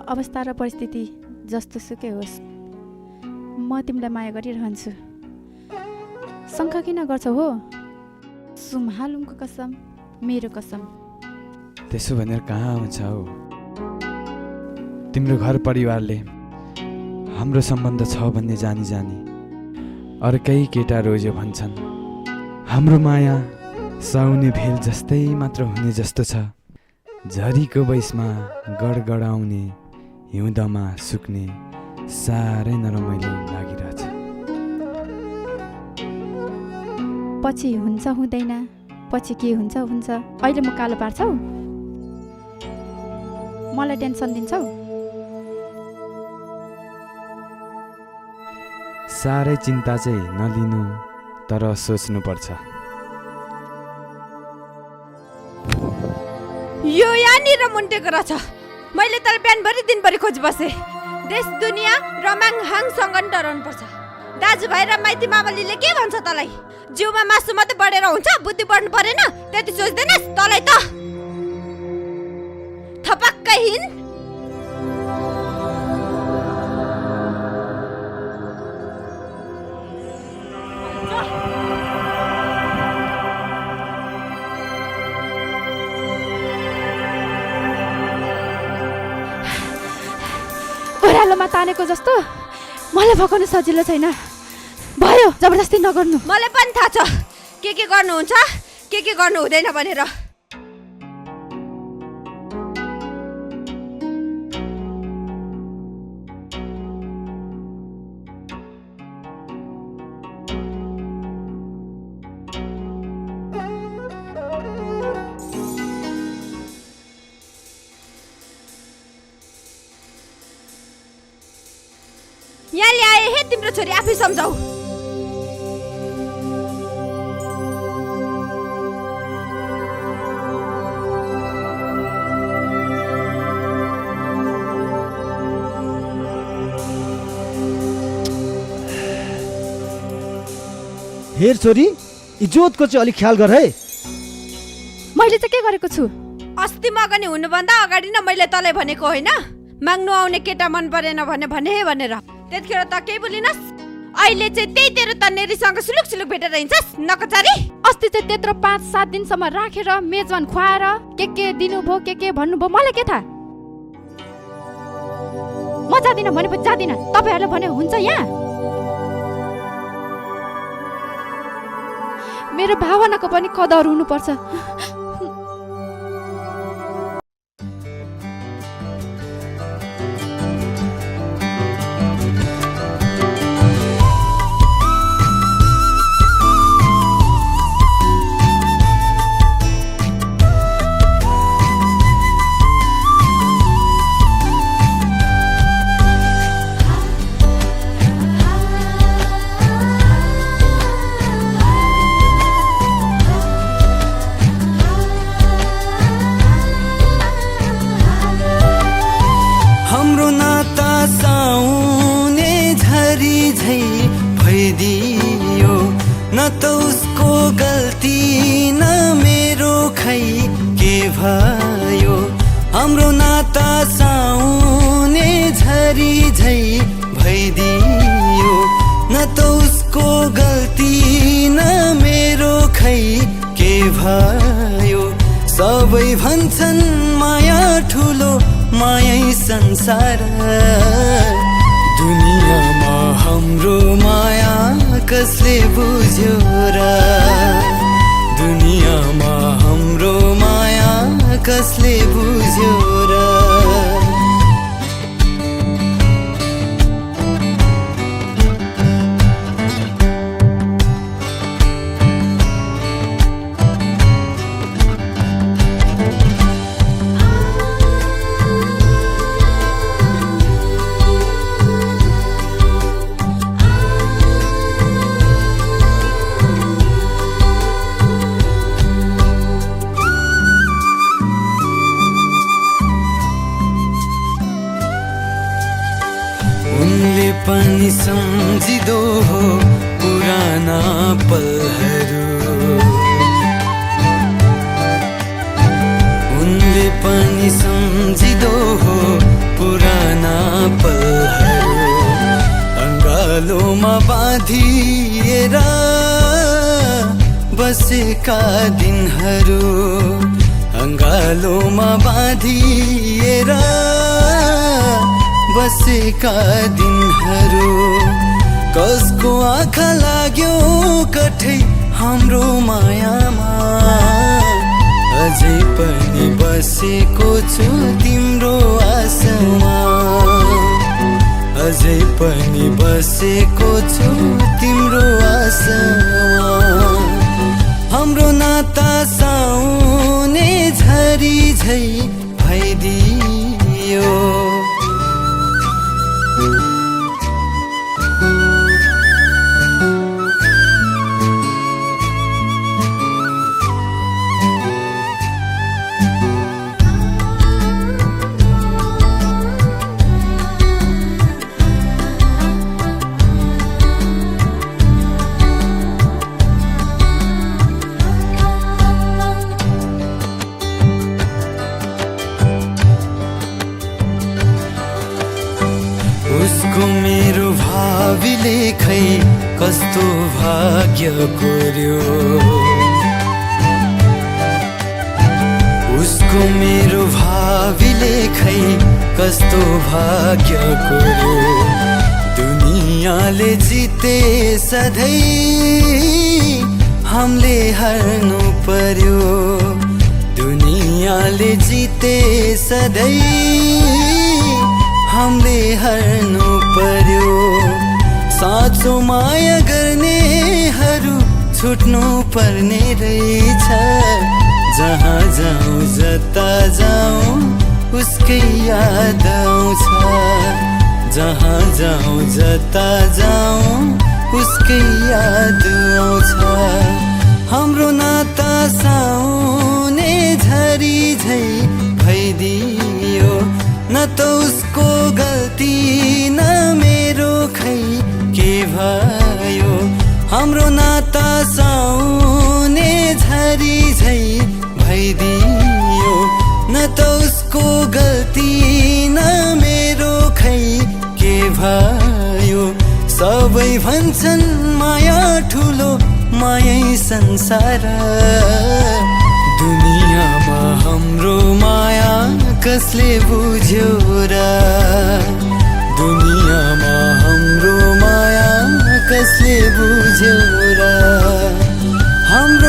अवस्था र परिस्थिति जस्तो सुकै होस्, म तिमीलाई माया गरिरहन्छु। शङ्का किन गर्छौ हो? सुम्हालुङको कसम, मेरो कसम। त्यसो भनेर कहाँ हुन्छ हौ? तिम्रो घर परिवारले हाम्रो सम्बन्ध छ भन्ने जानी जानी अर्कै केटा रोज्यो भन्छन्। हाम्रो माया साउने भेल जस्तै मात्र हुने जस्तो छ। झरीको बैसमा गडगडाउने, हिउँदमा सुक्ने, साह्रै नरमाइलो लागिरहेछ। पछि हुन्छ हुँदैन, पछि के हुन्छ हुन्छ। अहिले म कालो पार्छौ? मलाई टेन्सन दिन्छौ? साह्रै चिन्ता चाहिँ नलिनु, तर सोच्नुपर्छ। यो यहाँनिर मुन्टेको रहेछ। मैले तल बिहानभरि दिनभरि खोजी बसेँ। देश दुनियाँ रमाङहाङसँग डराउनु पर्छ। दाजुभाइ र माइती मामलीले के भन्छ तँलाई? जिउमा मासु मात्रै बढेर हुन्छ, बुद्धि बढ्नु परेन? त्यति सोच्दैनस्? तँलाई त थपक्कै हिँड। ओह्रालोमा तानेको जस्तो मलाई भगाउनु सजिलो छैन। भयो, जबरजस्ती नगर्नु। मलाई पनि थाहा छ के गर्नुहुन्छ, के गर्नु हुँदैन भनेर। यहाँ ल्याए हे तिम्रो छोरी, आफै सम्झाऊ। हेर छोरी, इज्जतको चाहिँ अलिक ख्याल गर है। मैले चाहिँ के गरेको छु? अस्ति मगनी हुनुभन्दा अगाडि नै मैले तँलाई भनेको होइन, माग्नु आउने केटा मन परेन भने भनेर। त्यतिखेर त केही बोलिनस्। अहिले चाहिँ त्यही तेरो तन्नेरीसँग सुलुक सुलुक भेटेर हिँड्छस् नकचारी। अस्ति चाहिँ त्यत्रो 5-7 दिनसम्म राखेर मेजबान खुवाएर के दिनुभयो, के भन्नुभयो, मलाई के थाहा? म जादिनँ भनेपछि जादिनँ। तपाईँहरूले भने हुन्छ यहाँ? मेरो भावनाको पनि कदर हुनुपर्छ। न त उसको गल्ती न मेरो खै के भयो। हाम्रो नाता साउने झरी झै भइदियो। न त उसको गल्ती न मेरो खै के भयो। सबै भन्छन् माया ठुलो, मायै संसार। दुनियाँमा हाम्रो माया कसले बुझ्यो र? दुनियाँमा हाम्रो माया कसले बुझ्यो र? बसेका दिनहरू अङ्गालोमा बाँधिएर बसेका दिनहरू कसको आँखा लाग्यो कठै हाम्रो मायामा अझै पनि बसेको छु तिम्रो आशामा अझै पनि बसेको छु तिम्रो आशामा हाम्रो नाता साउने झरी झै भइदियो उसको मेरो भावीले खै कस्तो भाग्य कोर्यो उसको मेरो भावीले खै कस्तो भाग्य कोर्यो दुनियाँले जिते सधैँ हामीले हार्नु पर्यो दुनियाँले जिते सधैँ हामीले हार्नु पर्यो साँचो माया गर्नेहरू छुट्नु पर्ने रहेछ जहाँ जाउँ जता जाउँ उसकै याद आउँछ जहाँ जाउँ जता जाउँ उसकै याद आउँछ हाम्रो नाता साउने झरी झै भइदियो न त उसको गल्ती न मेरो खै के भयो हाम्रो नाता साउने झरी झै भइदियो न त उसको गल्ती न मेरो खै के भयो सबै भन्छन् माया ठुलो मायै संसार दुनियाँमा हाम्रो माया कसले बुझ्यो र दुनियाँमा हाम्रो माया कसले बुझ्यो र हाम्रो